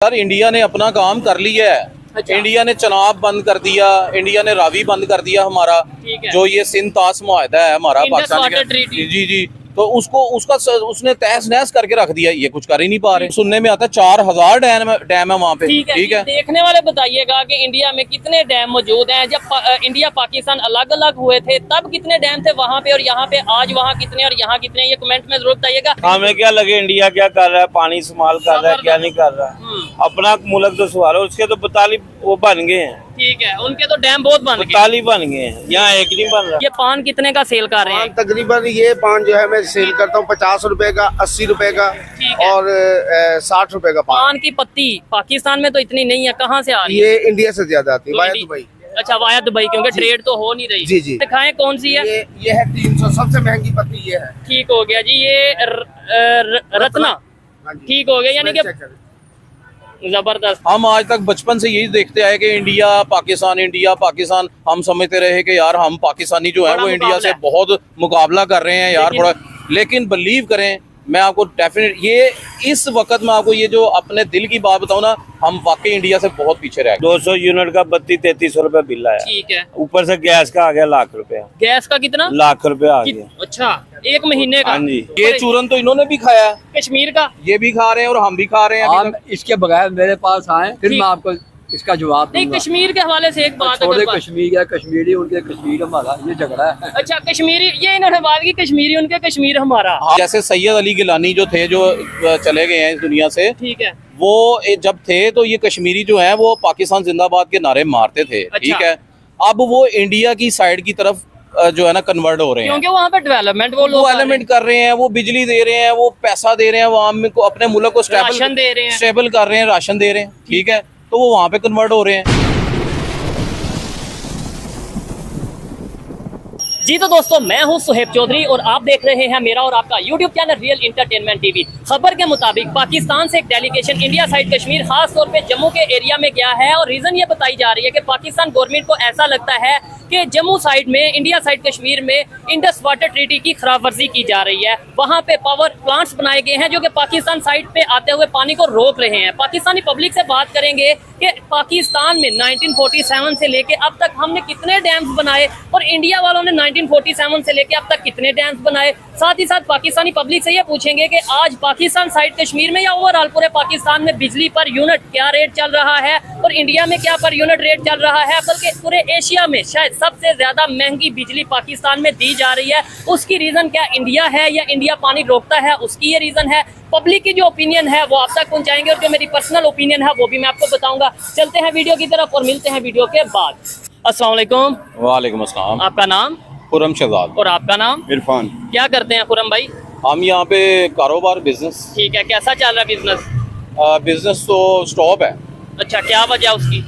Sir India ने अपना काम कर लिया है। अच्छा। इंडिया ने चनाब बंद कर दिया, इंडिया ने रावी बंद कर दिया हमारा। ठीक है। जो ये सिंध तास मुआहदा है हमारा इंडस पाकिस्तान वाटर का। ट्रीटी। जी जी, तो उसने तहस नहस करके रख दिया, ये कुछ कर ही नहीं पा रहे। सुनने में आता है 4000 डैम है वहाँ पे। ठीक है। देखने वाले बताइएगा कि इंडिया में कितने डैम मौजूद हैं। जब इंडिया पाकिस्तान अलग अलग हुए थे तब कितने डैम थे वहाँ पे, और यहाँ पे आज वहाँ कितने और यहाँ कितने, ये कमेंट में जरूर बताइएगा। हमें क्या लगे इंडिया क्या कर रहा है, पानी इस्तेमाल कर रहा है क्या नहीं कर रहा है। अपना मुल्क तो सवाल है, उसके तो 42 वो बन गए हैं। ठीक है, उनके तो डैम बहुत बन गए, 42 बन गए हैं, यहाँ एक नहीं बन रहा। ये पान कितने का सेल कर रहे हैं? तकरीबन ये पान जो है मैं सेल करता हूँ 50 रुपए का, 80 रुपए का ठीक है। और 60 रुपए का पान की पत्ती पाकिस्तान में तो इतनी नहीं है, कहाँ से आ रही है? ये इंडिया से ज्यादा आती है, वाया दुबई। अच्छा, वाया दुबई, क्योंकि ट्रेड तो हो नहीं रही। जी जी। दिखाएं कौन सी है? ये है 300, सबसे महंगी पत्ती ये है। ठीक हो गया जी, ये रत्ना। हाँ जी। ठीक हो गया, यानी कि जबरदस्त। हम आज तक बचपन से यही देखते आए कि इंडिया पाकिस्तान। हम समझते रहे कि यार हम पाकिस्तानी जो है वो इंडिया से बहुत मुकाबला कर रहे हैं यार बड़ा। लेकिन बिलीव करें, मैं आपको डेफिनेट ये इस वक्त में आपको ये जो अपने दिल की बात बताऊं ना, हम वाकई इंडिया से बहुत पीछे रह गए। 200 यूनिट का 32-33 रुपए बिल आया। ठीक है। ऊपर से गैस का आ गया लाख रुपया। गैस का कितना? लाख रुपया आ गया। अच्छा, एक महीने का? हाँ जी। ये चूरन तो इन्होंने भी खाया है, कश्मीर का ये भी खा रहे हैं और हम भी खा रहे हैं। आप इसके बगैर मेरे पास आए फिर मैं आपको इसका जवाब नहीं, दूंगा। कश्मीर के हवाले से एक बात थोड़े अगर कश्मीर है, कश्मीरी उनके कश्मीर हमारा, ये झगड़ा है। अच्छा, कश्मीरी, ये इन्होंने बात की कश्मीरी उनके कश्मीर हमारा। जैसे सैयद अली गिलानी जो थे, जो चले गए हैं इस दुनिया से, ठीक है। वो जब थे तो ये कश्मीरी जो है वो पाकिस्तान जिंदाबाद के नारे मारते थे। अच्छा। ठीक है, अब वो इंडिया की साइड की तरफ जो है ना कन्वर्ट हो रहे हैं, क्योंकि वहाँ पे डेवलपमेंट वो लोग एलिमेंट कर रहे हैं, वो बिजली दे रहे हैं, वो पैसा दे रहे हैं, वो को अपने मुल्क को राशन दे रहे हैं, स्टेबल कर रहे हैं, राशन दे रहे हैं। ठीक है, तो वो वहाँ पे कन्वर्ट हो रहे हैं। जी तो दोस्तों, मैं हूं सुहेब चौधरी और आप देख रहे हैं मेरा और आपका YouTube channel real entertainment TV. खबर के मुताबिक पाकिस्तान से एक डेलीगेशन इंडिया साइड कश्मीर, खास तौर पे जम्मू के एरिया में गया है, और रीजन ये बताई जा रही है कि पाकिस्तान गवर्नमेंट को ऐसा लगता है कि जम्मू साइड में, इंडिया साइड कश्मीर में इंडस वाटर ट्रीटी की खिलाफ वर्जी की जा रही है। वहाँ पे पावर प्लांट्स बनाए गए हैं जो कि पाकिस्तान साइड पे आते हुए पानी को रोक रहे हैं। पाकिस्तानी पब्लिक से बात करेंगे कि पाकिस्तान में 1947 से लेके अब तक हमने कितने डैम्स बनाए, और इंडिया वालों ने 1947 से लेके अब तक कितने डैम्स बनाए। साथ ही साथ पाकिस्तानी पब्लिक से ये पूछेंगे कि आज पाकिस्तान साइड कश्मीर में या ओवरऑल पूरे पाकिस्तान में बिजली पर यूनिट क्या रेट चल रहा है, और इंडिया में क्या पर यूनिट रेट चल रहा है। बल्कि पूरे एशिया में शायद सबसे ज्यादा महंगी बिजली पाकिस्तान में दी जा रही है। उसकी रीजन क्या इंडिया है या इंडिया पानी रोकता है, उसकी ये रीजन है। पब्लिक की जो ओपिनियन है वो आप तक पहुंचाएंगे, और जो मेरी पर्सनल ओपिनियन है वो भी मैं आपको बताऊंगा। चलते हैं वीडियो की तरफ और मिलते हैं वीडियो के बाद। अस्सलाम वालेकुम। वालेकुम अस्सलाम। आपका नाम? खुरम शहजाद। और आपका नाम? इरफान। क्या करते हैं खुरम भाई? हम यहाँ पे कारोबार, बिजनेस। ठीक है, कैसा चल रहा है बिजनेस? बिजनेस तो स्टॉप है। अच्छा, क्या वजह उसकी?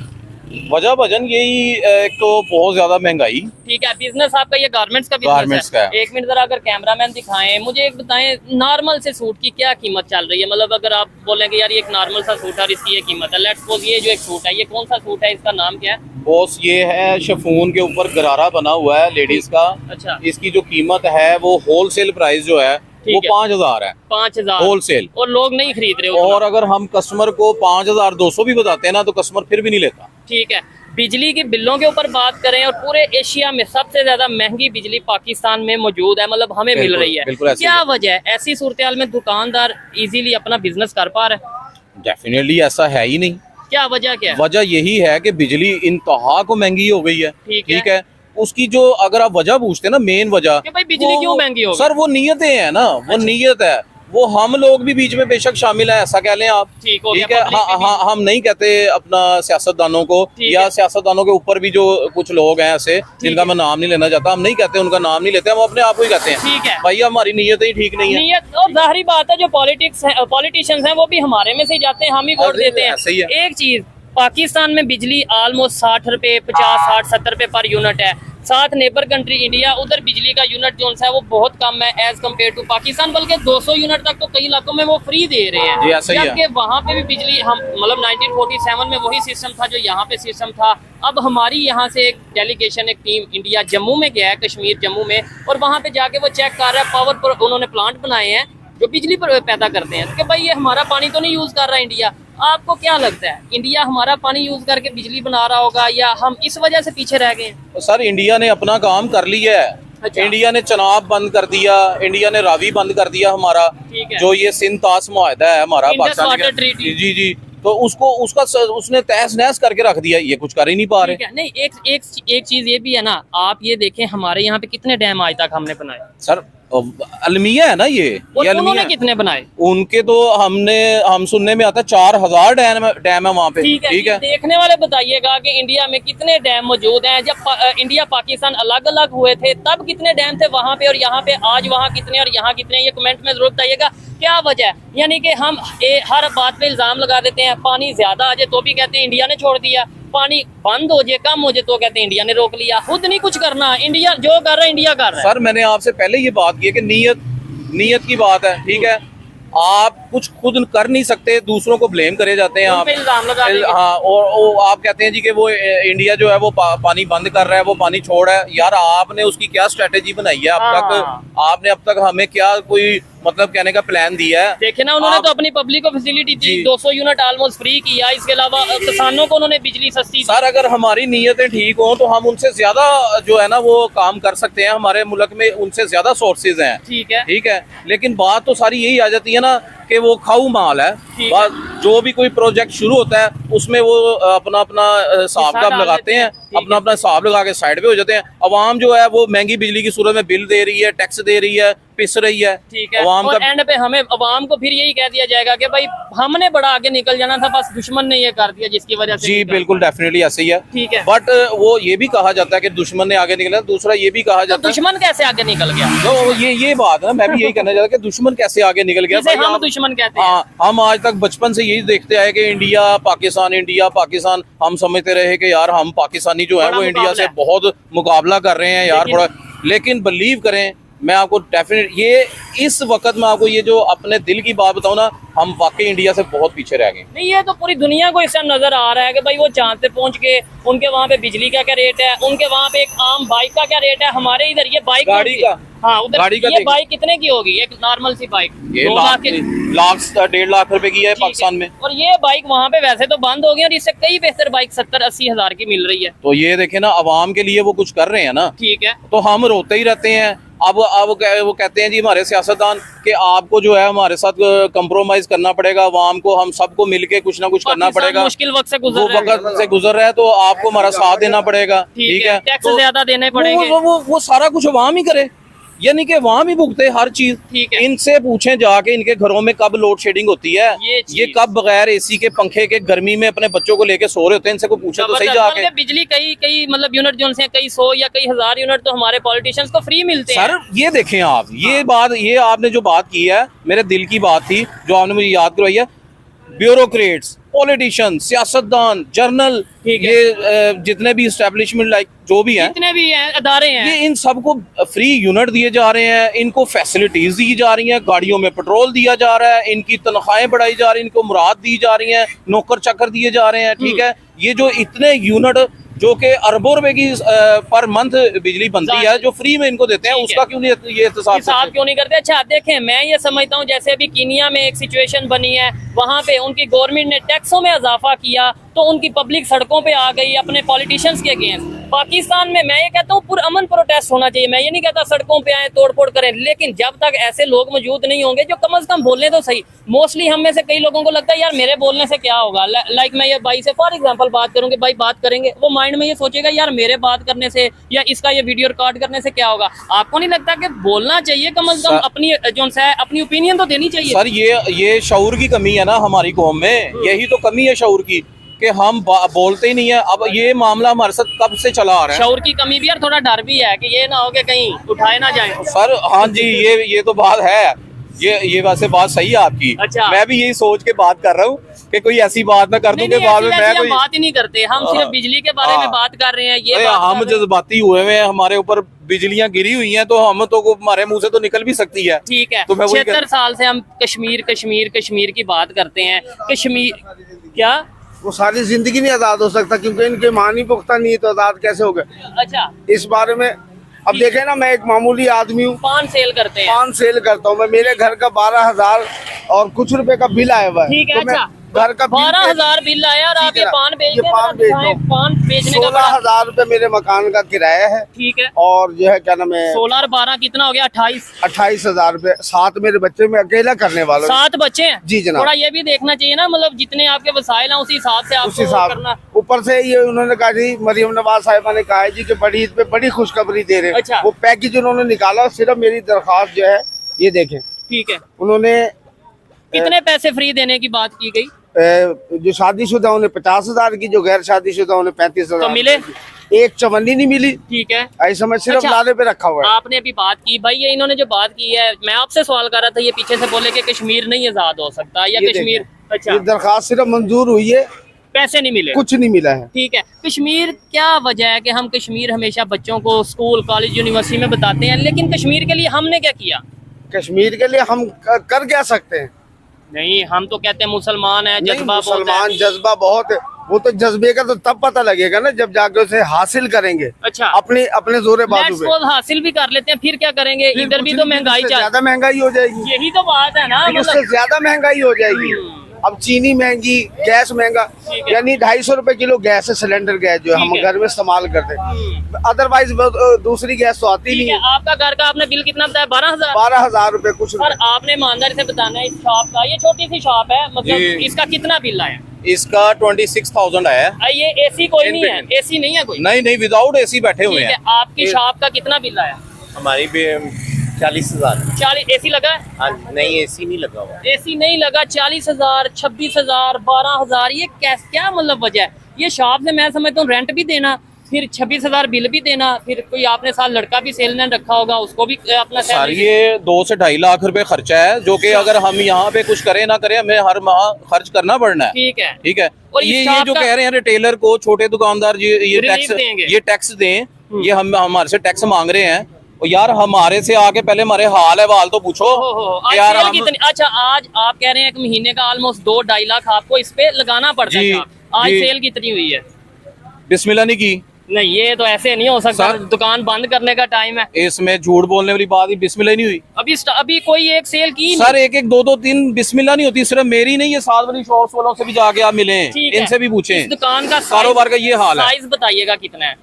वजह वजन यही, एक तो बहुत ज्यादा महंगाई। ठीक है, बिजनेस आपका ये गारमेंट्स का गारमेंट्स बिजनेस का है। है। एक मिनट जरा अगर कैमरामैन दिखाएं, मुझे एक बताएं नॉर्मल से सूट की क्या कीमत चल रही है? मतलब अगर आप बोलेंगे यार ये एक नॉर्मल सा सूट है और इसकी ये कीमत है, लेट्स सपोज ये जो एक सूट है, ये कौन सा सूट है, इसका नाम क्या है? बॉस ये है शिफॉन के ऊपर गरारा बना हुआ है लेडीज का। अच्छा। इसकी जो कीमत है वो होलसेल प्राइस जो है वो 5000 है, 5000 होलसेल। और लोग नहीं खरीद रहे उतना। और अगर हम कस्टमर को 5200 भी बताते हैं ना तो कस्टमर फिर भी नहीं लेता। ठीक है, बिजली के बिलों के ऊपर बात करें, और पूरे एशिया में सबसे ज्यादा महंगी बिजली पाकिस्तान में मौजूद है, मतलब हमें मिल रही है। क्या वजह है? ऐसी सूरत हाल में दुकानदार इजीली अपना बिजनेस कर पा रहे हैं? डेफिनेटली ऐसा है ही नहीं। क्या वजह क्या है? वजह यही है कि बिजली इंतहा को महंगी हो गई है। ठीक है, उसकी जो अगर आप वजह पूछते हैं ना, मेन वजह कि भाई बिजली क्यों महंगी हो गई? सर वो नीयतें हैं ना, वो नीयत है, वो हम लोग भी बीच में बेशक शामिल है, ऐसा कह लें आप। ठीक हो ठीक गया, है, हाँ, हम नहीं कहते अपना सियासतदानों को, या सियासतदानों के ऊपर भी जो कुछ लोग हैं ऐसे जिनका मैं नाम नहीं लेना चाहता, हम नहीं कहते, उनका नाम नहीं लेते, हम अपने आप को ही कहते हैं। ठीक है भाई हमारी नीयत ही ठीक नहीं है। नीयत, और जाहिर बात है जो पॉलिटिशियंस हैं वो भी हमारे में से जाते हैं, हम ही वोट देते हैं। एक चीज, पाकिस्तान में बिजली ऑलमोस्ट 60 रुपए, 50, 60, 70 रुपए पर यूनिट है। साथ नेबर कंट्री इंडिया, उधर बिजली का यूनिट जो है वो बहुत कम है एज कम्पेयर टू पाकिस्तान, बल्कि 200 यूनिट तक तो कई इलाकों में वो फ्री दे रहे हैं। जबकि वहाँ पे भी बिजली, हम मतलब 1947 में वही सिस्टम था जो यहाँ पे सिस्टम था। अब हमारी यहाँ से एक डेलीगेशन, एक टीम इंडिया जम्मू में गया है, कश्मीर जम्मू में, और वहाँ पे जाके वो चेक कर रहा है पावर पर। उन्होंने प्लांट बनाए हैं जो बिजली पर पैदा करते हैं कि भाई ये हमारा पानी तो नहीं यूज कर रहा इंडिया। आपको क्या लगता है, इंडिया हमारा पानी यूज करके बिजली बना रहा होगा या हम इस वजह से पीछे रह गए हैं? तो सर इंडिया ने अपना काम कर लिया है। अच्छा। इंडिया ने चनाब बंद कर दिया, इंडिया ने रावी बंद कर दिया हमारा, ठीक है। जो ये सिंध तास मुआहदा है हमारा इंडस पाकिस्तान वाटर के। ट्रीटी। जी जी, तो उसने तहस नहस करके रख दिया, ये कुछ कर ही नहीं पा रहे। ठीक है, नहीं एक चीज ये भी है ना, आप ये देखें हमारे यहाँ पे कितने डैम आज तक हमने बनाए? सर अलमिया है ना ये और अलमिया उन्होंने है। कितने बनाए? उनके तो हम सुनने में आता 4000 डैम है वहाँ पे। ठीक है, ठीक है, देखने वाले बताइएगा कि इंडिया में कितने डैम मौजूद हैं। जब इंडिया पाकिस्तान अलग अलग हुए थे तब कितने डैम थे वहाँ पे और यहाँ पे, आज वहाँ कितने और यहाँ कितने, ये कमेंट में जरूर बताइएगा क्या वजह है। यानी कि हम हर बात पे इल्जाम लगा देते हैं, पानी ज्यादा आ जाए तो भी कहते हैं इंडिया ने छोड़ दिया, पानी बंद हो जाए कम हो जाए तो कहते हैं इंडिया ने रोक लिया। खुद नहीं कुछ करना, इंडिया जो कर रहा है इंडिया कर रहा है। सर मैंने आपसे पहले ये बात की है कि नीयत की बात है। ठीक है, आप कुछ खुद कर नहीं सकते, दूसरों को ब्लेम करे जाते हैं उन आप। पे इल्जाम लगा देंगे। हाँ, और आप कहते हैं जी कि वो इंडिया जो है वो पानी बंद कर रहा है, वो पानी छोड़ रहा है। यार आपने उसकी क्या स्ट्रेटेजी बनाई है अब तक? आपने अब तक हमें क्या कोई मतलब कहने का प्लान दिया है? देखे ना, उन्होंने तो अपनी पब्लिक को फैसिलिटी दी, 200 यूनिट ऑलमोस्ट फ्री किया, इसके अलावा किसानों को उन्होंने बिजली सस्ती दी। सर अगर हमारी नीयतें ठीक हों तो हम उनसे ज्यादा जो है ना वो काम कर सकते हैं। हमारे मुल्क में उनसे ज्यादा सोर्सेज हैं। ठीक है, ठीक है, लेकिन बात तो सारी यही आ जाती है ना कि वो खाऊ माल है। ठीक है। जो भी कोई प्रोजेक्ट शुरू होता है उसमें वो अपना अपना हिसाब डाल किताब लगाते देते हैं। हैं, ठीक है। अपना अपना हिसाब लगा के साइड पे हो जाते हैं। अवाम जो है वो महंगी बिजली की सूरत में बिल दे रही है, टैक्स दे रही है, पिस रही है। ठीक है, अवाम और का एंड पे हमें अवाम को फिर यही कह दिया जाएगा कि भाई हमने बड़ा आगे निकल जाना था, बस दुश्मन ने ये कर दिया जिसकी वजह से। जी बिल्कुल डेफिनेटली ऐसे ही है। ठीक है। बट वो ये भी कहा जाता है कि दुश्मन ने आगे निकला, दूसरा ये भी कहा तो जाता है दुश्मन कैसे आगे निकल गया? तो ये बात है, मैं भी यही कहना चाहता कि दुश्मन कैसे आगे निकल गया। जिसे भाई हम आप- दुश्मन कहते हैं। हाँ, हम आज तक बचपन से यही देखते आए कि इंडिया पाकिस्तान, हम समझते रहे कि यार हम पाकिस्तानी जो है बड़ा वो इंडिया मुकाबला से है। बहुत मुकाबला कर रहे हैं यार लेकिन- बड़ा। लेकिन बिलीव करें, मैं आपको डेफिनेट ये इस वक्त मैं आपको ये जो अपने दिल की बात बताऊं ना, हम वाकई इंडिया से बहुत पीछे रह गए। नहीं, ये तो पूरी दुनिया को इस टाइम नजर आ रहा है कि भाई वो चांद पे पहुंच के उनके वहाँ पे बिजली का क्या रेट है, उनके वहाँ पे एक आम बाइक का क्या रेट है, हमारे इधर ये बाइक गाड़ी का। हाँ उधर गाड़ी का ये देख। बाइक कितने की होगी? एक नॉर्मल सी बाइक ये 2 लाख की। लाख 1.5 लाख रुपए की है ठीक पाकिस्तान में। और ये बाइक वहाँ पे वैसे तो बंद हो गई और इससे कई बेहतर बाइक 70-80 हजार की मिल रही है। तो ये देखे ना, अवाम के लिए वो कुछ कर रहे हैं ना, ठीक है, तो हम रोते ही रहते हैं। अब वो कहते हैं जी हमारे सियासतदान कि आपको जो है हमारे साथ कंप्रोमाइज करना पड़ेगा, अवाम को हम सबको मिलके कुछ ना कुछ करना पाकिस्तान पड़ेगा। मुश्किल वक्त से वो गुजर रहा है। वक्त से गुजर रहा है तो आपको हमारा साथ देना पड़ेगा। ठीक है, टैक्स तो ज्यादा देने पड़ेंगे। वो सारा कुछ अवाम ही करे, यानी कि वहाँ भी भुगते हर चीज। ठीक है। इनसे पूछें जाके इनके घरों में कब लोड शेडिंग होती है, ये चीज। ये कब बगैर एसी के पंखे के गर्मी में अपने बच्चों को लेके सो रहे होते हैं। इनसे कोई पूछे तो सही जबरदस्त। जाके। बल्कि बिजली कई मतलब यूनिट जो से कई 100 या कई हजार यूनिट तो हमारे पॉलिटिशियंस को फ्री मिलते हैं। सर ये देखें आप, ये आपने जो बात की है मेरे दिल की बात थी जो आपने मुझे याद करवाई है। ब्यूरोक्रेट्स, पॉलिटिशियन, सियासतदान, जर्नल, ठीक है। ये जितने भी इस्टेब्लिशमेंट लाइक जो भी हैं, जितने भी हैं अदारे हैं, ये इन सबको फ्री यूनिट दिए जा रहे हैं, इनको फैसिलिटीज दी जा रही हैं, गाड़ियों में पेट्रोल दिया जा रहा है, इनकी तनख्वाहें बढ़ाई जा रही हैं, इनको मुराद दी जा रही हैं, नौकर चाकर दिए जा रहे हैं। ठीक है, ये जो इतने यूनिट जो कि अरबों रुपए की पर मंथ बिजली बनती है जो फ्री में इनको देते हैं, ठीक उसका है। क्यों नहीं ये एहतसाब हिसाब क्यों नहीं करते? अच्छा देखें, मैं ये समझता हूँ जैसे अभी कीनिया में एक सिचुएशन बनी है, वहाँ पे उनकी गवर्नमेंट ने टैक्सों में इजाफा किया तो उनकी पब्लिक सड़कों पे आ गई अपने पॉलिटिशियंस के अगेंस्ट। पाकिस्तान में मैं ये कहता हूँ पुरअमन प्रोटेस्ट होना चाहिए। मैं ये नहीं कहता सड़कों पे आए तोड़ फोड़ करें, लेकिन जब तक ऐसे लोग मौजूद नहीं होंगे जो कम से कम बोलने तो सही। मोस्टली हम में से कई लोगों को लगता है यार मेरे बोलने से क्या होगा। लाइक मैं ये भाई से फॉर एग्जांपल बात करूंगी, भाई बात करेंगे, वो माइंड में ये सोचेगा यार मेरे बात करने से या इसका ये वीडियो रिकॉर्ड करने से क्या होगा। आपको नहीं लगता कि बोलना चाहिए, कम से कम अपनी जो है अपनी ओपिनियन तो देनी चाहिए? सर ये शऊर की कमी है ना हमारी कौम में, यही तो कमी है शऊर की कि हम बोलते ही नहीं है। अब ये मामला हमारे साथ कब से चला आ रहा है। शऊर की कमी भी और थोड़ा डर भी है कि ये ना हो कि कहीं उठाए ना जाए। सर हाँ जी, ये तो बात है, ये वैसे बात सही है आपकी। अच्छा। मैं भी यही सोच के बात कर रहा हूँ कि कोई ऐसी बात ना कर दूं कि बाद में मैं हम बात ही नहीं करते, हम सिर्फ बिजली के बारे में बात कर रहे हैं। ये हम जज्बाती हुए हैं, हमारे ऊपर बिजलियां गिरी हुई हैं, तो हम तो हमारे मुंह से तो निकल भी सकती है। ठीक है, तो मैं वही 76 साल से हम कश्मीर की बात करते हैं। कश्मीर क्या वो सारी जिंदगी नहीं आजाद हो सकता क्योंकि इनके मानी पुख्ता नहीं तो आजाद कैसे हो गए अच्छा इस बारे में। अब देखें ना, मैं एक मामूली आदमी हूँ, पान सेल करते हैं। पान सेल करता हूँ मैं, मेरे घर का 12,000 और कुछ रुपए का बिल आया हुआ है। ठीक है, तो मैं अच्छा घर का 12,000 बिल आया और आप ये पान बेच ये पान बेच दो। पान बेचने का 16,000 रुपए मेरे मकान का किराया है। ठीक है। और जो है क्या नाम है 16 और 12 कितना हो गया? 28,000 रुपए। 7 मेरे बच्चे, मैं अकेला करने वाला हूँ। 7 बच्चे हैं? जी जनाब। थोड़ा ये भी देखना चाहिए ना, मतलब जितने आपके वसाइल हैं उसी हिसाब से उस आपको हिसाब करना। ऊपर से ये उन्होंने कहा जी, मरियम नवाज साहिबा ने कहा है जी कि बड़ी ईद पे बड़ी खुशखबरी दे रहे हैं। अच्छा। वो पैकेज उन्होंने निकाला, सिर्फ मेरी दरख्वास्त जो है ये देखें। ठीक है। उन्होंने कितने पैसे फ्री देने की बात की गई? जो शादीशुदा उन्हें 50,000 की, जो गैर शादीशुदा उन्हें 35,000। तो मिले? एक चवन्नी नहीं मिली। ठीक है। ऐसा मैं सिर्फ अच्छा, लादे पे रखा हुआ है। आपने अभी बात की भाई, ये इन्होंने जो बात की है, मैं आपसे सवाल कर रहा था, ये पीछे से बोले कि कश्मीर नहीं आजाद हो सकता या ये कश्मीर। देखें, अच्छा, ये दरखास्त सिर्फ मंजूर हुई है, पैसे नहीं मिले। कुछ नहीं मिला है। ठीक है। कश्मीर, क्या वजह है कि हम कश्मीर हमेशा बच्चों को स्कूल कॉलेज यूनिवर्सिटी में बताते हैं, लेकिन कश्मीर के लिए हमने क्या किया? कश्मीर के लिए हम कर क्या सकते हैं? नहीं, हम तो कहते हैं मुसलमान है, नहीं, जज्बा बहुत है। मुसलमान जज्बा बहुत है। वो तो जज्बे का तो तब पता लगेगा ना जब जाके उसे हासिल करेंगे। अच्छा, अपने जोरे बाजू लेट्स पे। सपोज हासिल भी कर लेते हैं, फिर क्या करेंगे? फिर इधर भी कुछ तो नहीं, महंगाई उससे चल, ज्यादा महंगाई हो जाएगी। यही तो बात है ना, फिर उससे ज्यादा महंगाई हो जाएगी। अब चीनी महंगी, गैस महंगा, ठीक है। यानी 250 रुपए किलो गैस है, सिलेंडर गैस जो हम ठीक है। घर में इस्तेमाल करते हैं। अदरवाइज दूसरी गैस तो आती ठीक नहीं है। है। आपका घर का आपने बिल कितना बताया? 12,000। 12,000 रुपए कुछ और आपने ईमानदारी से बताना है, इस शॉप का, ये छोटी सी शॉप है, मतलब जी। इसका कितना बिल आया? इसका 26,000 है। ये एसी कोई नहीं है? एसी नहीं है कोई? नहीं नहीं, विदाउट एसी बैठे हुए ठीक है। हैं। आपकी शॉप का कितना बिल आया? हमारी भी 40,000। 40। एसी लगा है? हाँ, नहीं एसी नहीं लगा हुआ। एसी नहीं लगा। 40,000, 26,000, 12,000, ये क्या मतलब वजह है? ये शॉप से मैं समझता हूँ रेंट भी देना, फिर 26,000 बिल भी देना, फिर कोई आपने साथ लड़का भी सेलमैन रखा होगा, उसको भी अपना सर सैलरी। ये 2 से 2.5 लाख रुपए खर्चा है, जो कि अगर हम यहाँ पे कुछ करें ना करें, हमें हर माह खर्च करना पड़ना है। ठीक है। ठीक है। और इस ये शॉप जो का- कह रहे हैं रिटेलर को, छोटे दुकानदार ये रिलीफ टैक्स देंगे। ये टैक्स दें, ये हम हमारे से टैक्स मांग रहे हैं। और यार हमारे से आके पहले हमारे हाल है तो पूछो आज यार सेल हम। कितनी? अच्छा, आज आप कह रहे हैं कि महीने का ऑलमोस्ट 2-2.5 लाख आपको इस पे लगाना पड़ता जी, है। आज जी। सेल कितनी हुई है? बिस्मिल्लाह नहीं की। नहीं, ये तो ऐसे नहीं हो सकता, सर, दुकान बंद करने का टाइम है। इसमें झूठ बोलने वाली बात ही बिस्मिल्लाह नहीं हुई। अभी कोई एक सेल की सर 1-1, 2-2, 3 बिस्मिल्लाह नहीं होती। सिर्फ मेरी नहीं, ये साथ वाली शॉप्स वालों से भी जाके आप मिले, ठीक है। इनसे भी पूछें। इस दुकान का कारोबार का ये हाल है। साइज बताइएगा कितना है?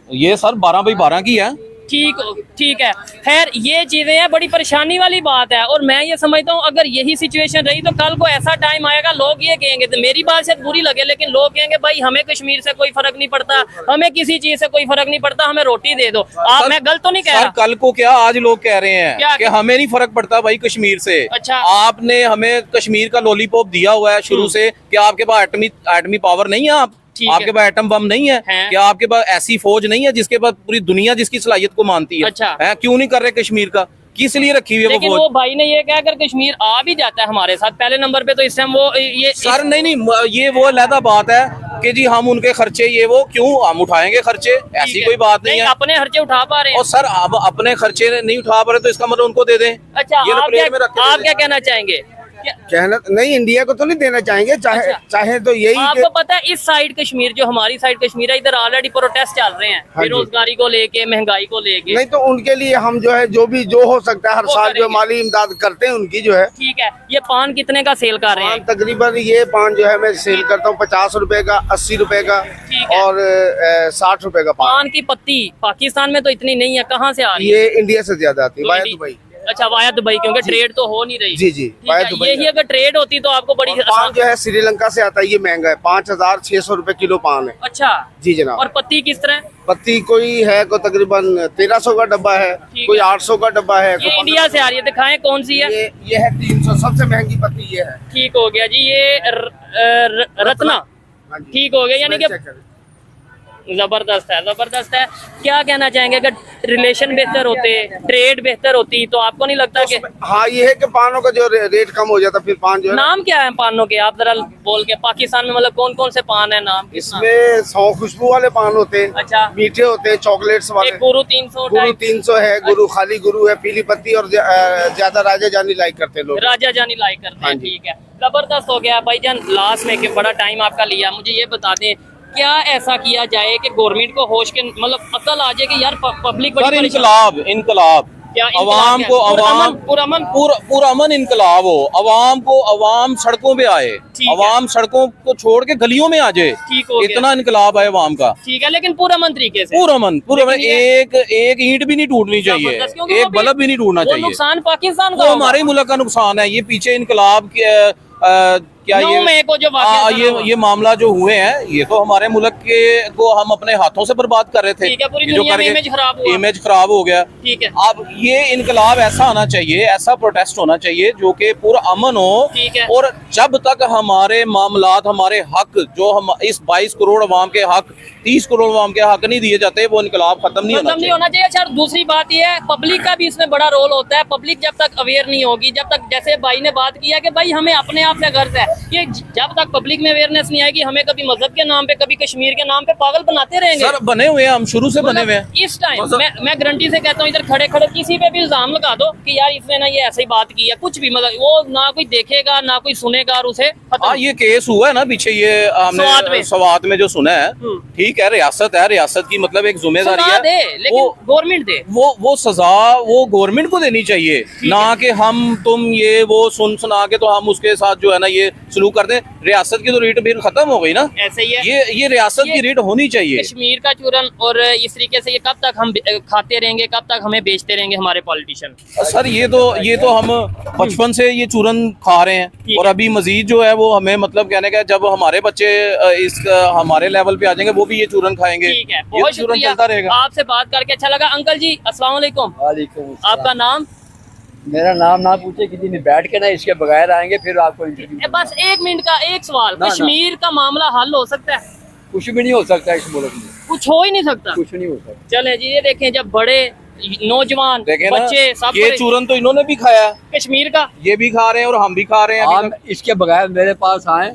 ये सर 12x12 की है। ठीक है। खैर, ये चीजें हैं, बड़ी परेशानी वाली बात है। और मैं ये समझता हूँ अगर यही सिचुएशन रही तो कल को ऐसा टाइम आएगा, लोग ये कहेंगे, तो मेरी बात से बुरी लगे लेकिन लोग कहेंगे भाई हमें कश्मीर से कोई फर्क नहीं पड़ता, हमें किसी चीज से कोई फर्क नहीं पड़ता, हमें रोटी दे दो। आप, मैं गलत तो नहीं कह सर रहा? कल को क्या आज लोग कह रहे हैं क्या? कि हमें नहीं फर्क पड़ता भाई कश्मीर से। अच्छा। आपने हमें कश्मीर का लॉलीपॉप दिया हुआ है शुरू से कि आपके पास एटमी पावर नहीं है, आपके पास एटम बम नहीं है, क्या आपके पास ऐसी फौज नहीं है जिसके पास पूरी दुनिया जिसकी सलाहियत को मानती है? अच्छा। है क्यों नहीं कर रहे कश्मीर का? किस लिए रखी हुई है लेकिन वो वो फौज? भाई ने ये कहा अगर कश्मीर आ भी जाता है हमारे साथ पहले नंबर पे, तो इस टाइम वो ये सर नहीं, ये वो अलग बात है कि जी हम उनके खर्चे ये वो क्यों हम उठाएंगे खर्चे, ऐसी कोई बात नहीं है। अपने खर्चे उठा पा रहे हैं। और सर अब अपने खर्चे नहीं उठा पा रहे तो इसका मतलब उनको दे दें। अच्छा, ये आप प्लेट में रख के आप दे क्या दें। कहना चाहेंगे? कहना नहीं, इंडिया को तो नहीं देना चाहेंगे, चाहे तो यही आपको पता है इस साइड कश्मीर, जो हमारी साइड कश्मीर है, इधर ऑलरेडी प्रोटेस्ट चल रहे हैं हाँ जी। बेरोजगारी को लेके, महंगाई को लेके। नहीं तो उनके लिए हम जो है जो हो सकता है हर वो साल जो करेंगे। माली इमदाद करते हैं उनकी जो है। ठीक है। ये पान कितने का सेल कर रहे हैं? तकरीबन ये पान जो है मैं सेल करता हूँ 50 रुपए का, 80 रुपए का ठीक है। और 60 रुपए का पान। पान की पत्ती पाकिस्तान में तो इतनी नहीं है, कहाँ से आ रही है? ये इंडिया से ज्यादा आती है, वाया दुबई। अच्छा, वाया दुबई, क्योंकि ट्रेड तो हो नहीं रही। जी जी, ठीक वाया है, दुबई यही अगर ट्रेड होती तो आपको बड़ी और पान जो है श्रीलंका से आता है, ये महंगा है, 5,600 रुपए किलो पान है। अच्छा जी जनाब। और पत्ती किस तरह? पत्ती कोई है को तकरीबन 1300 का डब्बा है, कोई 800 का डब्बा है। ये इंडिया से आ रही है, दिखाएं कौन सी है? ये है 300, सबसे महंगी पत्ती ये है। ठीक हो गया जी, ये रत्ना। हाँ जी। ठीक हो गया, यानी कि चेक करें। जबरदस्त है, जबरदस्त है। क्या कहना चाहेंगे, अगर रिलेशन बेहतर होते, ट्रेड बेहतर होती, तो आपको नहीं लगता कि हाँ ये है कि पानों का जो रेट कम हो जाता, फिर पान जो है नाम क्या है पानों के, आप जरा बोल के, पाकिस्तान में मतलब कौन कौन से पान है, नाम? इसमें 100 खुशबू वाले पान होते हैं, अच्छा। मीठे होते हैं, चॉकलेट्स वाले। एक गुरु 300 गुरु 300 है, गुरु खाली गुरु है, पीली पत्ती, और ज्यादा राजा जानी लाइक करते हैं लोग। राजा जानी लाइक करते हाँ हैं। जी। ठीक है, जबरदस्त हो गया भाईजान। लास्ट में कि बड़ा टाइम आपका लिया, मुझे ये बता दें क्या ऐसा किया जाए कि गवर्नमेंट को होश के मतलब अकल आ जाए कि यार पब्लिक बड़ी सर परेशान। इनकलाब क्या इनकलाब अवाम क्या? को अवाम पुरअमन पुरअमन इनकलाब हो, अवाम सड़कों पे आए, ठीक है। अवाम सड़कों को छोड़ के गलियों में आ जाए, ठीक हो गया। इतना इनकलाब है अवाम का। ठीक है, लेकिन पुरअमन तरीके से पुरअमन लेकिन एक ईंट भी नहीं टूटनी चाहिए, जबरदस्त, क्योंकि एक वो भी- बल्ब भी नहीं टूटना वो चाहिए। नुकसान पाकिस्तान का वो होगा। हमारे ही मुल्क का नुकसान है। ये पीछे इनकलाब के क्या 9 मई को जो वाक़या चला हुआ। ये मामला जो हुए हैं, ये तो हमारे मुल्क के को हम अपने हाथों से बर्बाद कर रहे थे। ठीक है, पूरी ये जो दुनिया में करके इमेज खराब हुआ। इमेज खराब हो गया। ठीक है, अब ये इनकलाब ऐसा आना चाहिए, ऐसा प्रोटेस्ट होना चाहिए जो कि पूरा अमन हो। ठीक है। और जब तक हमारे मामलात, हमारे हक जो हम इस 22 करोड़ अवाम के हक, 30 करोड़ अवाम के हक नहीं दिए जाते, वो इनकलाब खत्म नहीं होना चाहिए। होना चाहिए। अच्छा, दूसरी बात ये है, पब्लिक का भी इसमें बड़ा रोल होता है। पब्लिक जब तक अवेयर नहीं होगी, जब तक, जैसे भाई ने बात किया कि भाई हमें अपने आप से गर्ज है, ये जब तक पब्लिक में अवेयरनेस नहीं आएगी, हमें कभी मजहब के नाम पे, कभी कश्मीर के नाम पे पागल बनाते रहेंगे। सर बने हुए हैं, हम शुरू से बने हुए हैं। इस टाइम मैं गारंटी से कहता हूँ, इधर खड़े खड़े किसी पे भी इल्जाम लगा दो कि यार इसने ना ये ऐसी बात की है, कुछ भी, मतलब वो ना कोई देखेगा ना कोई सुनेगा, और उसे हाँ, ये केस हुआ है ना पीछे, ये हमने स्वात में जो सुना है। ठीक है, रियासत है, रियासत की मतलब एक जिम्मेदारी सजा दे, है, लेकिन गवर्नमेंट दे। वो सजा वो गवर्नमेंट को देनी चाहिए, ना कि हम तुम ये वो सुना के तो हम उसके साथ जो है ना ये सलूक करते हैं। रियासत की तो रीट फिर खत्म हो गई ना। ऐसे ही है, ये रियासत की रीट होनी चाहिए। कश्मीर का चूरन और इस तरीके से ये कब तक हम खाते रहेंगे, कब तक हमें बेचते रहेंगे हमारे पॉलिटिशियन? सर ये तो हम बचपन से ये चूरन खा रहे हैं, और अभी मजीद जो है वो हमें मतलब कहने का, जब हमारे बच्चे इस हमारे लेवल पे आ जाएंगे वो भी ये चूरन खाएंगे। ठीक है, ये बहुत चूरन शुक्रिया, चलता रहेगा। आपसे बात करके अच्छा लगा। अंकल जी अस्सलाम वालेकुम, वालेकुम आपका नाम? मेरा नाम ना पूछे, किसी ने बैठ के ना इसके बगैर आएंगे, फिर आपको इंटरव्यू। बस 1 मिनट का एक सवाल, ना। कश्मीर का मामला हल हो सकता है? कुछ भी नहीं हो सकता इस मुल्क में, कुछ हो ही नहीं सकता। कुछ नहीं हो सकता। चले जी, ये देखें, जब बड़े नौजवान देखें ना, बच्चे सब ये चूरन तो इन्होंने भी खाया है, कश्मीर का, ये भी खा रहे हैं और हम भी खा रहे हैं अभी आप तक। इसके बगैर मेरे पास आए,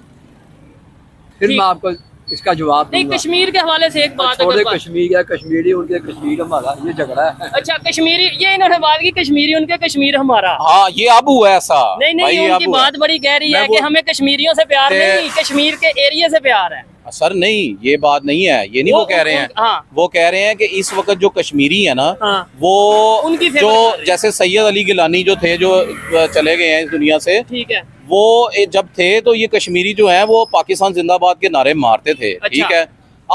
फिर ठीक। मैं आपको इसका जवाब नहीं, दूंगा। कश्मीर के हवाले से एक बात छोड़े अगर बात- कश्मीर या कश्मीरी उनके, कश्मीर हमारा, ये झगड़ा है। अच्छा, कश्मीरी, ये इन्होंने बात की कश्मीरी उनके, कश्मीर हमारा। हाँ, ये अब हुआ ऐसा। नहीं भाई, नहीं, ये उनकी अब हुआ। बात बड़ी गहरी मैं है वो- कि हमें कश्मीरियों से प्यार ते- नहीं, कश्मीर के एरिया से प्यार है। सर नहीं, ये बात नहीं है, ये नहीं वो कह रहे हैं। हाँ। वो कह रहे हैं कि इस वक्त जो कश्मीरी है ना, हाँ। वो उनकी फेवर जो कर रहे हैं। जैसे सैयद अली गिलानी जो थे, जो चले गए हैं इस दुनिया से, ठीक है, वो जब थे तो ये कश्मीरी जो है वो पाकिस्तान जिंदाबाद के नारे मारते थे। अच्छा। ठीक है,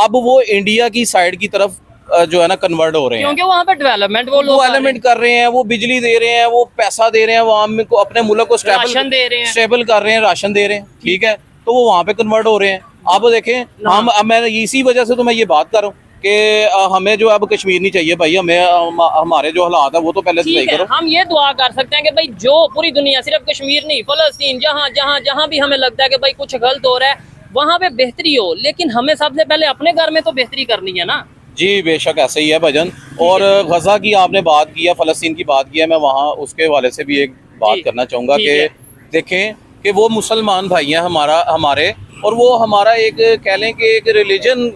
अब वो इंडिया की साइड की तरफ जो है ना कन्वर्ट हो रहे हैं, क्योंकि वहाँ पे डेवलपमेंट वो लोग एलिमेंट कर रहे हैं, वो बिजली दे रहे हैं, वो पैसा दे रहे हैं, वो आम को अपने मुल्क को राशन दे रहे हैं। स्टेबल कर रहे हैं, राशन दे रहे हैं। ठीक है, तो वो वहाँ पे कन्वर्ट हो रहे हैं। अब देखें, अब मैं इसी वजह से तो मैं ये बात कर रहा हूँ कि हमें जो अब कश्मीर नहीं चाहिए भाई, हमें हमारे जो हालात है वो तो पहले से सही ठीक है। करो। हम ये दुआ कर सकते हैं कि भाई जो पूरी दुनिया, सिर्फ कश्मीर नहीं, फलस्तीन, जहाँ जहाँ जहाँ भी हमें लगता है कि भाई कुछ गलत हो रहा है, वहाँ पे बेहतरी हो, लेकिन हमें सबसे पहले अपने घर में तो बेहतरी करनी है ना। जी बेशक ऐसे ही है भजन। और गजा की आपने बात की है, फलस्तीन की बात की है, मैं वहाँ उसके हवाले से भी एक बात जी, करना चाहूँगा ठीक कि है। देखें कि वो मुसलमान भाई हैं हमारे, और वो हमारा एक कह लें कि एक रिलीजन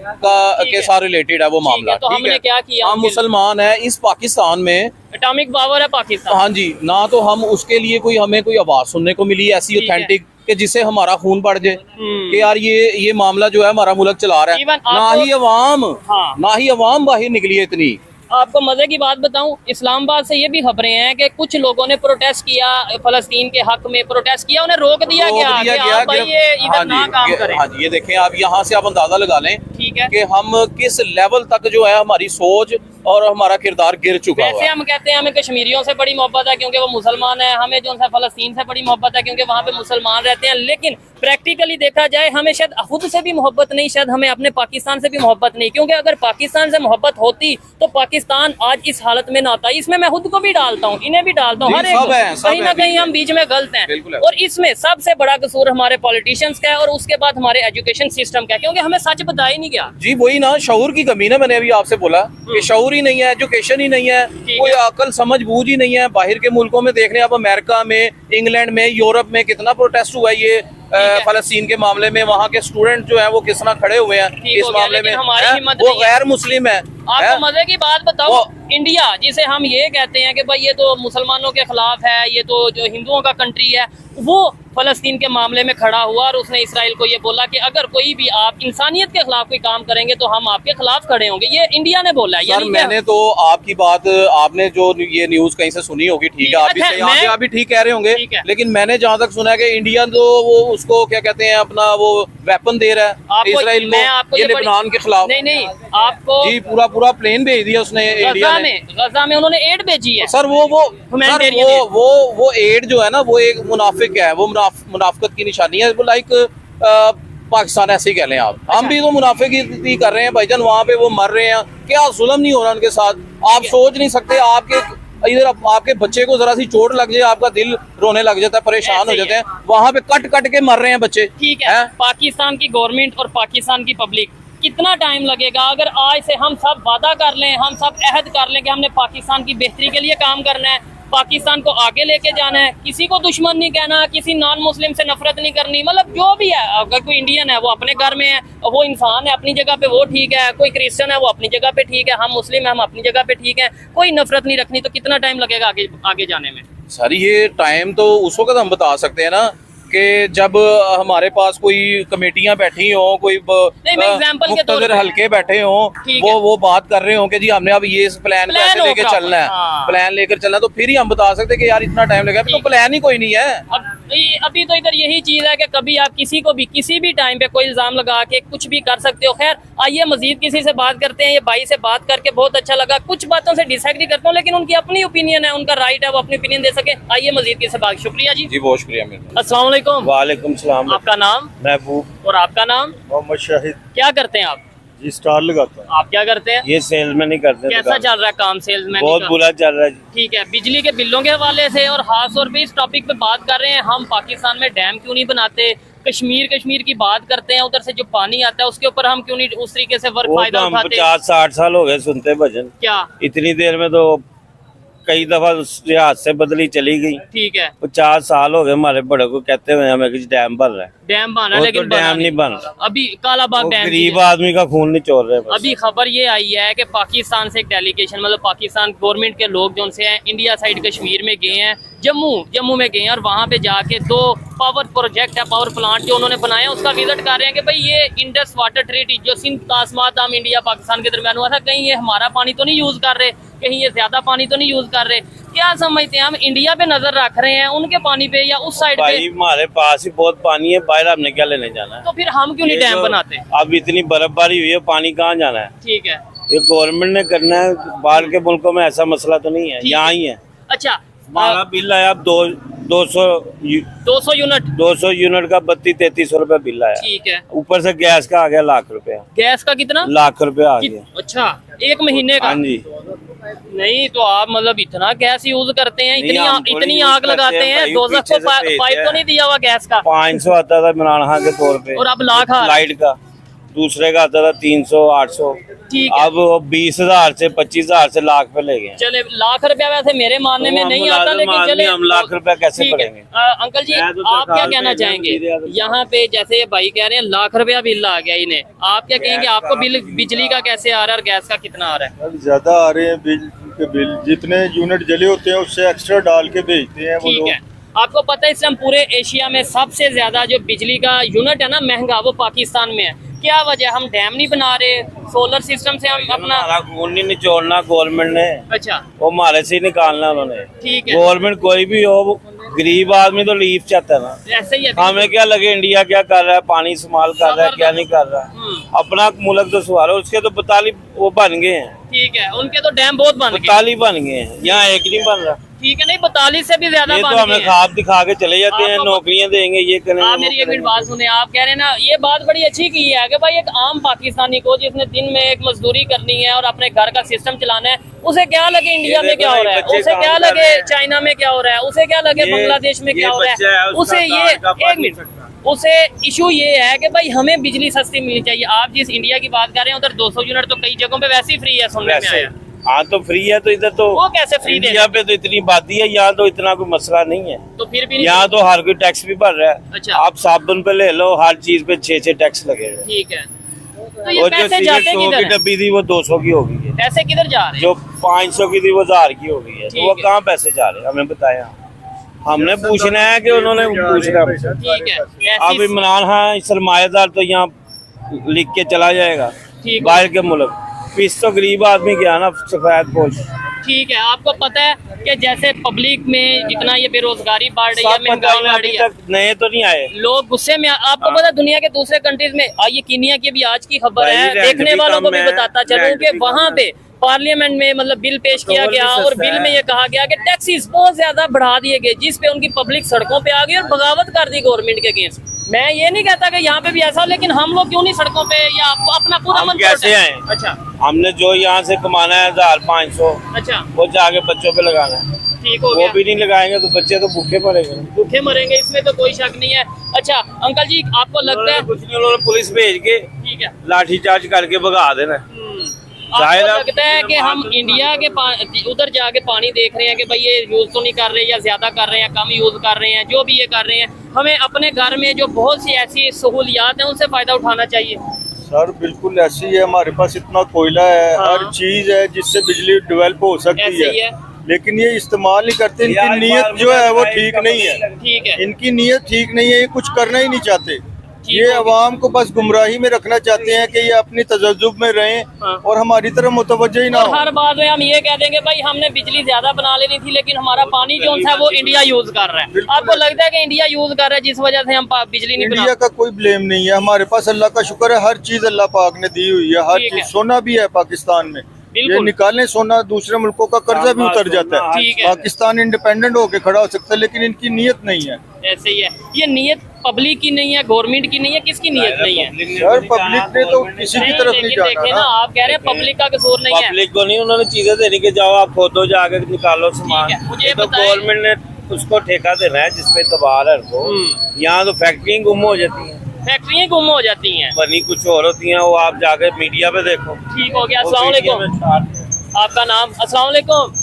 के साथ रिलेटेड है वो मामला। तो हमने क्या किया? हम मुसलमान हैं इस पाकिस्तान में, एटॉमिक पावर है पाकिस्तान। हाँ जी, ना तो हम उसके लिए हमें कोई आवाज सुनने को मिली ऐसी ठीक है। ऑथेंटिक कि जिससे हमारा खून बढ़ जाए कि यार ये मामला जो है हमारा मुल्क चला रहा है। Even ना आपको- ही अवाम, हाँ। ना ही अवाम बाहर निकली है इतनी। आपको मजे की बात बताऊं, इस्लामाबाद से ये भी खबरें हैं कि कुछ लोगों ने प्रोटेस्ट किया, फलस्तीन के हक में प्रोटेस्ट किया, उन्हें रोक दिया गया कि आप भाई ये इधर ना काम करें। हाँ जी, ये देखें आप, यहाँ से आप अंदाजा लगा लें ठीक है। कि हम किस लेवल तक जो है हमारी सोच और हमारा किरदार गिर चुका हुआ वैसे है। हम कहते हैं हमें कश्मीरियों से बड़ी मोहब्बत है क्योंकि वो मुसलमान है, हमें जो है फलस्तीन से बड़ी मोहब्बत है क्योंकि वहाँ पे मुसलमान रहते हैं, लेकिन प्रैक्टिकली देखा जाए हमें शायद खुद से भी मोहब्बत नहीं, शायद हमें अपने पाकिस्तान से भी मोहब्बत नहीं, क्योंकि अगर पाकिस्तान से मोहब्बत होती तो पाकिस्तान आज इस हालत में ना आता। इसमें मैं खुद को भी डालता हूँ, इन्हें भी डालता हूँ, जी, हर एक सब है, को। सब कहीं ना है, कहीं हम बीच में गलत हैं, बिल्कुल है। और इसमें सबसे बड़ा कसूर हमारे पॉलिटिशियंस का है और उसके बाद हमारे एजुकेशन सिस्टम का है, क्योंकि हमें सच बताया ही नहीं गया। जी वही ना, शऊर की कमी ना, मैंने अभी आपसे बोला कि शऊर ही नहीं है, एजुकेशन ही नहीं है, कोई अकल समझ बूझ ही नहीं है। बाहर के मुल्कों में देख रहे हैं आप, अमेरिका में, इंग्लैंड में, यूरोप में कितना प्रोटेस्ट हुआ है ये फलस्तीन के मामले में। वहाँ के स्टूडेंट जो है वो किस तरह खड़े हुए हैं इस मामले में, हमारी हिम्मत वो नहीं है। गैर मुस्लिम है। आपको मजे की बात बताओ, इंडिया जिसे हम ये कहते हैं कि भाई ये तो मुसलमानों के खिलाफ है, ये तो जो हिंदुओं का कंट्री है, वो फलस्तीन के मामले में खड़ा हुआ और उसने इसराइल को ये बोला कि अगर कोई भी आप इंसानियत के खिलाफ कोई काम करेंगे तो हम आपके खिलाफ खड़े होंगे। ये इंडिया ने बोला है। सर यानी मैंने तो आपकी बात, आपने जो ये न्यूज कहीं से सुनी होगी, ठीक है, आप अच्छा, भी आप भी ठीक कह रहे होंगे, लेकिन मैंने जहाँ तक सुना है कि इंडिया तो वो उसको क्या कहते हैं, अपना वो वेपन दे रहा है इसराइल को, ये लेबनान के खिलाफ। नहीं आपको जी पूरा प्लेन भेज दिया उसने इंडिया ने। गजा में उन्होंने एड भेजी है सर। वो एड जो है ना, वो एक मुनाफिक है, वो मुनाफिकत की निशानी है। वो लाइक पाकिस्तान ऐसे ही कह लें आप। हम भी तो मुनाफिकी कर रहे हैं भाईजान, वहाँ पे वो मर रहे हैं, क्या जुल्म नहीं हो रहा उनके साथ? आप सोच नहीं सकते, आपके इधर आपके बच्चे को जरा सी चोट लग जाए, आपका दिल रोने लग जाता है, परेशान हो जाते हैं। वहाँ पे कट के मर रहे हैं बच्चे। ठीक है, पाकिस्तान की गवर्नमेंट और पाकिस्तान की पब्लिक, कितना टाइम लगेगा अगर आज से हम सब वादा कर लें, हम सब अहद कर लें कि हमने पाकिस्तान की बेहतरी के लिए काम करना है, पाकिस्तान को आगे लेके जाना है, किसी को दुश्मन नहीं कहना, किसी नॉन मुस्लिम से नफरत नहीं करनी, मतलब जो भी है, अगर कोई इंडियन है वो अपने घर में है, वो इंसान है अपनी जगह पे, वो ठीक है, कोई क्रिश्चियन है वो अपनी जगह पे ठीक है, हम मुस्लिम है हम अपनी जगह पे ठीक है, कोई नफरत नहीं रखनी, तो कितना टाइम लगेगा आगे जाने में? सर ये टाइम तो उस वक्त हम बता सकते हैं ना कि जब हमारे पास कोई कमेटियां बैठी हो, कोई मुख्तलिफ हल्के बैठे हो, वो बात कर रहे हो कि जी हमने अब ये प्लान कैसे लेके चलना है, प्लान लेकर चलना है, तो फिर ही हम बता सकते हैं कि यार इतना टाइम लगेगा। तो प्लान ही कोई नहीं है। अभी तो इधर यही चीज है कि कभी आप किसी को भी किसी भी टाइम पे कोई इल्जाम लगा के कुछ भी कर सकते हो। खैर आइए मजीद किसी से बात करते हैं। ये भाई से बात करके बहुत अच्छा लगा, कुछ बातों से डिसएग्री करता हूँ, लेकिन उनकी अपनी ओपिनियन है, उनका राइट है, वो अपनी ओपिनियन दे सके। आइए मजीद किसी से बात। शुक्रिया जी। जी बहुत शुक्रिया। अस्सलाम वालेकुम। वालेकुम सलाम। आपका नाम? महबूब। और आपका नाम? मोहम्मद शाहिद। क्या करते हैं आप? जी स्टार लगाता हूँ। आप क्या करते हैं? ये सेल्समैन ही करते हैं। कैसा चल रहा है काम सेल्समैन? बहुत बुरा चल रहा है। ठीक है, बिजली के बिलों के हवाले से और खास तौर पे इस टॉपिक पे बात कर रहे हैं हम, पाकिस्तान में डैम क्यों नहीं बनाते, कश्मीर की बात करते हैं, उधर से जो पानी आता है उसके ऊपर हम क्यों नहीं उस तरीके से वर्क फायदा उठाते? 50-60 साल हो गए सुनते भजन। क्या इतनी देर में तो कई दफा रियासत से बदली चली गई। ठीक है, 50 साल हो गए हमारे बड़े को कहते हुए हमें कुछ डैम बन रहा है। डैम बना, लेकिन तो डैम नहीं बन रहा। अभी कालाबाग डैम, गरीब आदमी का खून नहीं चोर रहे। अभी खबर ये आई है कि पाकिस्तान से एक डेलीगेशन, मतलब पाकिस्तान गवर्नमेंट के लोग जो से हैं इंडिया साइड कश्मीर में गए हैं, जम्मू में गए हैं, और वहाँ पे जाके 2 पावर प्रोजेक्ट है, पावर प्लांट जो उन्होंने बनाया उसका विजिट कर रहे हैं कि भाई ये इंडस वाटर ट्रीटी जो सिंध तासमात हम इंडिया पाकिस्तान के दरमियान हुआ था, कहीं ये हमारा पानी तो नहीं यूज कर रहे, कहीं ये ज्यादा पानी तो नहीं यूज कर रहे। क्या समझते हैं हम, इंडिया पे नजर रख रहे हैं उनके पानी पे या उस साइड पे? हमारे पास ही बहुत पानी है, बाहर हमने क्या लेने जाना है? तो फिर हम क्यों नहीं डैम बनाते? अब इतनी बर्फबारी हुई है, पानी कहाँ जाना है? ठीक है, ये गवर्नमेंट ने करना है। बाहर के मुल्कों में ऐसा मसला तो नहीं है, यहाँ ही है। अच्छा, हमारा बिल आया 200 यूनिट का 3200-3300 रुपया बिल आया। ठीक है, ऊपर से गैस का आ गया लाख रुपया। गैस का कितना? लाख रुपया आ गया। अच्छा, एक महीने का? हाँ जी। नहीं तो आप मतलब इतना गैस यूज करते हैं, इतनी आग लगाते हैं, 200 को पाइप तो नहीं दिया हुआ गैस का? 500 आता था इमरान खान के तौर पे, और अब लाख लाइट का। दूसरे का आता था 300-800। ठीक है, अब 20,000 से 25,000 से लाख पे ले गए। चले लाख रुपया वैसे मेरे मानने में नहीं आता, लेकिन चले हम लाख रुपया कैसे पड़ेंगे? अंकल जी आप क्या कहना चाहेंगे? यहाँ पे जैसे ये भाई कह रहे हैं लाख रुपया बिल आ गया इन्हें, आप क्या कहेंगे? आपको बिल बिजली का कैसे आ रहा है और गैस का कितना आ रहा है? ज्यादा आ रहे हैं बिल, जितने यूनिट जले होते हैं उससे एक्स्ट्रा डाल के भेजते हैं वो लोग। ठीक है, आपको पता है इस टाइम पूरे एशिया में सबसे ज्यादा जो बिजली का यूनिट है ना महंगा, वो पाकिस्तान में है। क्या वजह? हम डैम नहीं बना रहे, सोलर सिस्टम से हम अपना खून नहीं निचोड़ना गवर्नमेंट ने। अच्छा, वो हमारे से ही निकालना उन्होंने। ठीक है, गवर्नमेंट कोई भी हो, गरीब आदमी तो लीफ चाहता है ना। ऐसे ही है। हमें क्या लगे इंडिया क्या कर रहा है, पानी इस्तेमाल कर रहा है, क्या नहीं कर रहा है? अपना मुल्क तो सवाल, उसके तो 42 वो बन गए हैं। ठीक है, उनके तो डैम बहुत बन गए, 42 बन गए हैं, यहाँ एक नहीं बन रहा। ठीक है, नहीं 42 से भी ज्यादा ये बन तो हमें ख्वाब दिखा के चले जाते हैं, नौकरियां देंगे, ये करेंगे। आप मेरी एक मिनट बात सुने, आप कह रहे हैं ना, ये बात बड़ी अच्छी की है कि भाई एक आम पाकिस्तानी को जिसने दिन में एक मजदूरी करनी है और अपने घर का सिस्टम चलाना है, उसे क्या लगे इंडिया में क्या हो रहा है, उसे क्या लगे चाइना में क्या हो रहा है, उसे क्या लगे बांग्लादेश में क्या हो रहा है, उसे ये एक मिनट, उसे इशू ये है कि भाई हमें बिजली सस्ती मिलनी चाहिए। आप जिस इंडिया की बात कर रहे हैं उधर 200 यूनिट तो कई जगहों पे वैसे ही फ्री है, सुनने में आया। हाँ तो फ्री है, तो इधर तो वो कैसे फ्री दे? इंडिया पे तो इतनी आबादी है, यहाँ तो इतना कोई मसला नहीं है। तो फिर भी यहाँ तो हर कोई टैक्स भी भर रहा है। अच्छा, आप साबुन पे ले लो, हर चीज पे 6 टैक्स लगे हुए। ठीक है, तो ये और जो पैसे सिगरेट जाते 100 की किधर हैं? डब्बी थी वो 200 की हो गई है। पैसे किधर जा रहे हैं? जो 500 की थी वो 1000 की हो गई है। तो वो ठीक है। कहाँ पैसे जा रहे हैं हमें बताया? हमने पूछना है कि उन्होंने पूछना है। ठीक है, अब ऐसी इमरान खान सरमायादार तो यहाँ लिख के चला जाएगा ठीक है। बाहर के मुल्क, पीस तो गरीब आदमी गया ना सफेद पोश। ठीक है, आपको पता है कि जैसे पब्लिक में जितना ये बेरोजगारी बढ़ रही है, सब महंगाई पता बढ़ रही अभी है, तक नए तो नहीं आए। लोग गुस्से में आपको पता है दुनिया के दूसरे कंट्रीज में ये कीनिया की भी आज की खबर भाई है, रेंट देखने भी वालों को कम भी है, बताता चलूं रेंट कि भी वहां कम पे पार्लियामेंट में मतलब बिल पेश किया पेट्रोल भी गया और सस्ता बिल है। में ये कहा गया कि टैक्सीज बहुत ज्यादा बढ़ा दिए गए, जिस पे उनकी पब्लिक सड़कों पे आ गई और बगावत कर दी गवर्नमेंट के अगेंस्ट। मैं ये नहीं कहता कि यहाँ पे भी ऐसा हो, लेकिन हम लोग क्यों नहीं सड़कों पे या अपना पूरा हम मन कैसे protest- आए? अच्छा हमने जो यहाँ से कमाना है 1500 अच्छा, वो जाके बच्चों पे लगाना है। ठीक हो वो गया, भी नहीं लगाएंगे तो बच्चे तो भूखे मरेंगे। भूखे मरेंगे, इसमें तो कोई शक नहीं है। अच्छा अंकल जी, आपको लगता है कुछ नहीं, उन्होंने पुलिस भेज के ठीक है, लाठीचार्ज करके भगा देना। जाहिर आपको है, लगता है कि हम इंडिया के उधर जाके पानी देख रहे हैं कि भाई ये यूज तो नहीं कर रहे या ज्यादा कर रहे हैं, कम यूज कर रहे हैं, जो भी ये कर रहे हैं, हमें अपने घर में जो बहुत सी ऐसी सहूलियात हैं उनसे फायदा उठाना चाहिए। सर बिल्कुल ऐसी है, हमारे पास इतना कोयला है, हाँ। हर चीज है जिससे बिजली डेवलप हो सकती ऐसे ही है, लेकिन ये इस्तेमाल नहीं करते। यार, इनकी नीयत जो है वो ठीक नहीं है, ठीक है, इनकी नीयत ठीक नहीं है, ये कुछ करना ही नहीं चाहते। ठीक ये हो गया। अवाम को बस गुमराही में रखना चाहते हैं कि ये अपनी तजज्जुब में रहें हाँ। और हमारी तरफ मुतवज्जो ही ना और हो। हर बात में हम ये कह देंगे भाई हमने बिजली ज्यादा बना लेनी थी, लेकिन हमारा पानी जो है वो इंडिया यूज कर रहा है। बिल्कुल। आपको लगता है कि इंडिया यूज कर रहा है जिस वजह से हम बिजली नहीं बना? इंडिया का कोई ब्लेम नहीं है, हमारे पास अल्लाह का शुक्र है, हर चीज अल्लाह पाक ने दी हुई है, हर ठीक है। चीज। सोना भी है पाकिस्तान में, ये बिल्कुल। निकालें सोना, दूसरे मुल्कों का कर्जा भी उतर जाता है। ठीक है। पाकिस्तान इंडिपेंडेंट होके खड़ा हो सकता है, लेकिन इनकी नीयत नहीं है। ऐसे ही है, ये नीयत पब्लिक की नहीं है, गवर्नमेंट की नहीं है, किसकी नीयत नहीं है? सर पब्लिक ने तो किसी की तरफ नहीं लेकिन जाना देखे ना। ना, आप कह रहे हैं पब्लिक का कसूर नहीं है। पब्लिक को नहीं, उन्होंने चीजें देने के जाओ आप खोदो जाके निकालो सामान। ठीक है, मुझे ये तो बताएं- गवर्नमेंट ने उसको ठेका देना है जिसपे तबार है उनको। यहाँ तो फैक्ट्री गुम हो जाती है, फैक्ट्रियां गुम हो जाती हैं। बनी कुछ और होती हैं, वो आप जाके मीडिया पे देखो। ठीक हो गया, वो अस्सलाम मीडिया वालेकुम। में छाट- आपका नाम? अस्सलाम वालेकुम।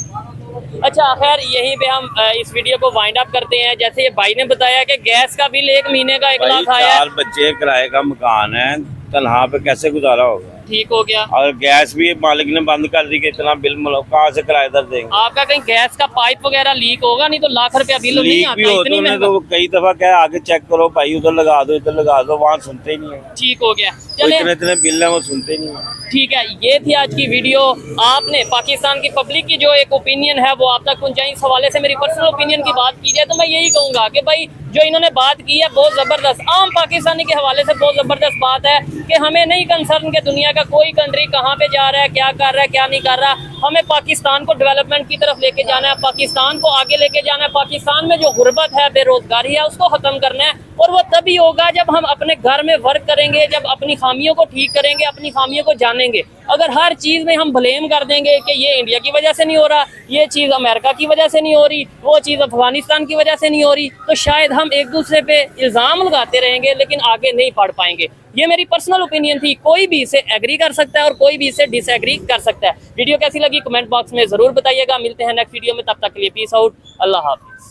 अच्छा खैर, यहीं पे हम इस वीडियो को वाइंड अप करते हैं। जैसे ये भाई ने बताया कि गैस का बिल 1 महीने का 1 भाई लाख आया है। 4 बच्चे, किराए का मकान है, तनहा पे कैसे गुजारा होगा? ठीक हो गया। और गैस भी मालिक ने बंद कर दी कि इतना बिल मतलब कहाँ से किराएदार देंगे? आपका कहीं गैस का पाइप वगैरह लीक होगा, नहीं तो लाख रुपया बिल नहीं लीक आता भी हो इतनी तो उन्हें महंगा। तो कई दफा क्या आगे चेक करो भाई, उधर लगा दो इधर लगा दो, वहाँ सुनते ही नहीं है। ठीक हो गया, वो चले इतने इतने बिल है वो सुनते नहीं है। ठीक है। ये थी आज की वीडियो। आपने पाकिस्तान की पब्लिक की जो एक ओपिनियन है वो आप तक पहुंचाई। इस हवाले से मेरी पर्सनल ओपिनियन की बात की जाए तो मैं यही कहूंगा कि भाई जो इन्होंने बात की है बहुत जबरदस्त, आम पाकिस्तानी के हवाले से बहुत जबरदस्त बात है कि हमें नहीं कंसर्न कि दुनिया का कोई कंट्री कहाँ पे जा रहा है, क्या कर रहा है, क्या नहीं कर रहा। हमें पाकिस्तान को डेवलपमेंट की तरफ लेके जाना है, पाकिस्तान को आगे लेके जाना है। पाकिस्तान में जो गुर्बत है, बेरोजगारी है, उसको खत्म करना है। और वो तभी होगा जब हम अपने घर में वर्क करेंगे, जब अपनी खामियों को ठीक करेंगे, अपनी खामियों को जानेंगे। अगर हर चीज में हम ब्लेम कर देंगे कि ये इंडिया की वजह से नहीं हो रहा, ये चीज अमेरिका की वजह से नहीं हो रही, वो चीज अफगानिस्तान की वजह से नहीं हो रही, तो शायद हम एक दूसरे पे इल्जाम लगाते रहेंगे लेकिन आगे नहीं बढ़ पाएंगे। ये मेरी पर्सनल ओपिनियन थी, कोई भी इसे एग्री कर सकता है और कोई भी इसे डिसएग्री कर सकता है। वीडियो कैसी लगी कमेंट बॉक्स में जरूर बताइएगा। मिलते हैं नेक्स्ट वीडियो में, तब तक के लिए पीस आउट, अल्लाह हाफिज।